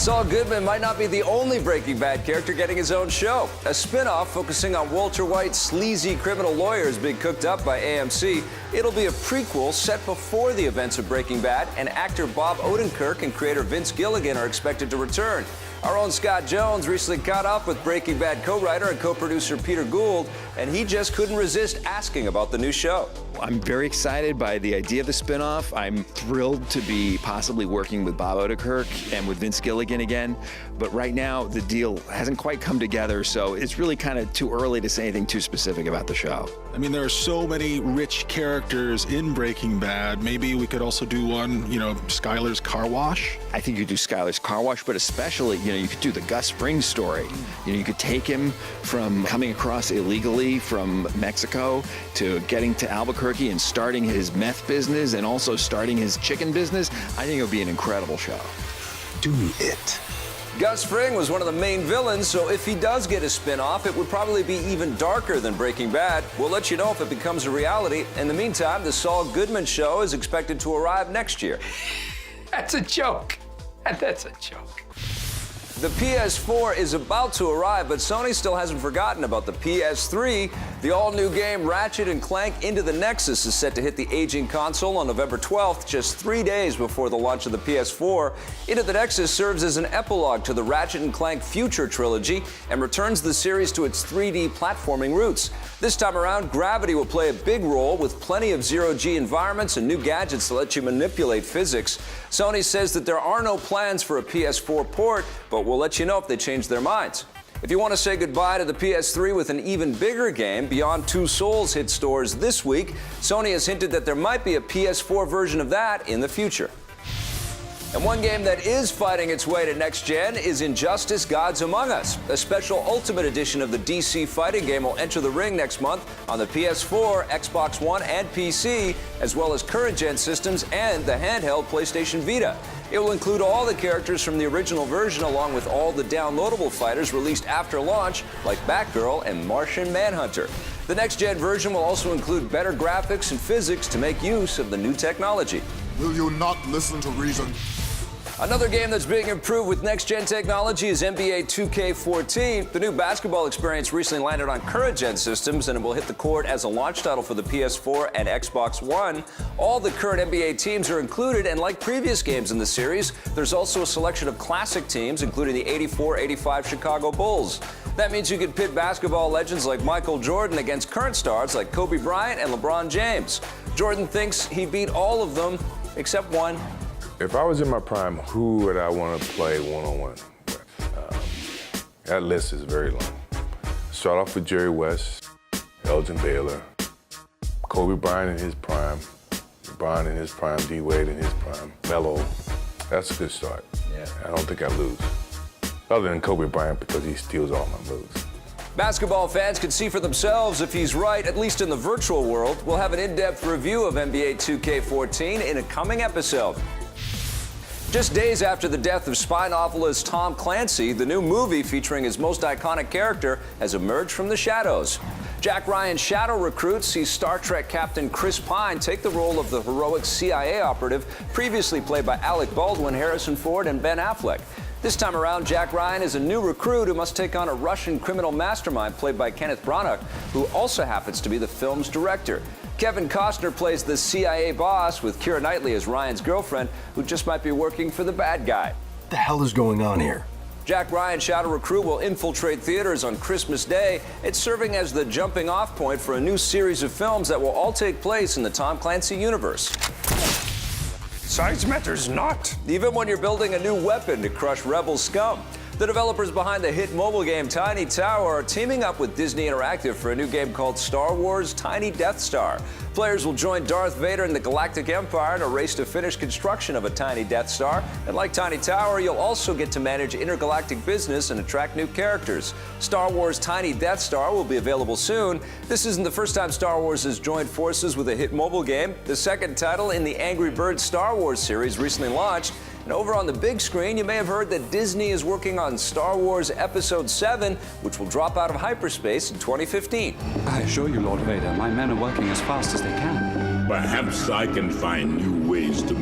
Saul Goodman might not be the only Breaking Bad character getting his own show. A spinoff focusing on Walter White's sleazy criminal lawyer is being cooked up by AMC. It'll be a prequel set before the events of Breaking Bad, and actor Bob Odenkirk and creator Vince Gilligan are expected to return. Our own Scott Jones recently caught up with Breaking Bad co-writer and co-producer Peter Gould, and he just couldn't resist asking about the new show. I'm very excited by the idea of the spinoff. I'm thrilled to be possibly working with Bob Odenkirk and with Vince Gilligan again. But right now, the deal hasn't quite come together, so it's really kind of too early to say anything too specific about the show. I mean, there are so many rich characters in Breaking Bad. Maybe we could also do one, Skyler's Car Wash. I think you could do Skyler's Car Wash, but especially, you could do the Gus Fring story. You could take him from coming across illegally from Mexico to getting to Albuquerque and starting his meth business and also starting his chicken business. I think it would be an incredible show. Do it. Gus Fring was one of the main villains, so if he does get a spin-off, it would probably be even darker than Breaking Bad. We'll let you know if it becomes a reality. In the meantime, the Saul Goodman show is expected to arrive next year. That's a joke. That's a joke. The PS4 is about to arrive, but Sony still hasn't forgotten about the PS3. The all-new game Ratchet and Clank Into the Nexus is set to hit the aging console on November 12th, just 3 days before the launch of the PS4. Into the Nexus serves as an epilogue to the Ratchet and Clank Future trilogy and returns the series to its 3D platforming roots. This time around, gravity will play a big role with plenty of zero-G environments and new gadgets to let you manipulate physics. Sony says that there are no plans for a PS4 port, but we'll let you know if they change their minds. If you want to say goodbye to the PS3 with an even bigger game, Beyond Two Souls hit stores this week. Sony has hinted that there might be a PS4 version of that in the future. And one game that is fighting its way to next gen is Injustice: Gods Among Us. A special Ultimate Edition of the DC fighting game will enter the ring next month on the PS4, Xbox One, and PC, as well as current gen systems and the handheld PlayStation Vita. It will include all the characters from the original version, along with all the downloadable fighters released after launch, like Batgirl and Martian Manhunter. The next-gen version will also include better graphics and physics to make use of the new technology. Will you not listen to reason? Another game that's being improved with next-gen technology is NBA 2K14. The new basketball experience recently landed on current-gen systems, and it will hit the court as a launch title for the PS4 and Xbox One. All the current NBA teams are included, and like previous games in the series, there's also a selection of classic teams, including the 84-85 Chicago Bulls. That means you can pit basketball legends like Michael Jordan against current stars like Kobe Bryant and LeBron James. Jordan thinks he beat all of them except one. If I was in my prime, who would I want to play one-on-one with? That list is very long. Start off with Jerry West, Elgin Baylor, Kobe Bryant in his prime, LeBron in his prime, D. Wade in his prime, Melo. That's a good start. Yeah. I don't think I lose. Other than Kobe Bryant, because he steals all my moves. Basketball fans can see for themselves if he's right, at least in the virtual world. We'll have an in-depth review of NBA 2K14 in a coming episode. Just days after the death of spy novelist Tom Clancy, the new movie featuring his most iconic character has emerged from the shadows. Jack Ryan's Shadow Recruits sees Star Trek Captain Chris Pine take the role of the heroic CIA operative previously played by Alec Baldwin, Harrison Ford, and Ben Affleck. This time around, Jack Ryan is a new recruit who must take on a Russian criminal mastermind played by Kenneth Branagh, who also happens to be the film's director. Kevin Costner plays the CIA boss, with Keira Knightley as Ryan's girlfriend, who just might be working for the bad guy. What the hell is going on here? Jack Ryan's Shadow Recruit will infiltrate theaters on Christmas Day. It's serving as the jumping-off point for a new series of films that will all take place in the Tom Clancy universe. Size matters not. Even when you're building a new weapon to crush rebel scum. The developers behind the hit mobile game Tiny Tower are teaming up with Disney Interactive for a new game called Star Wars Tiny Death Star. Players will join Darth Vader and the Galactic Empire in a race to finish construction of a tiny Death Star. And like Tiny Tower, you'll also get to manage intergalactic business and attract new characters. Star Wars Tiny Death Star will be available soon. This isn't the first time Star Wars has joined forces with a hit mobile game. The second title in the Angry Birds Star Wars series recently launched. And over on the big screen, you may have heard that Disney is working on Star Wars Episode 7, which will drop out of hyperspace in 2015. I assure you, Lord Vader, my men are working as fast as they can. Perhaps I can find new ways to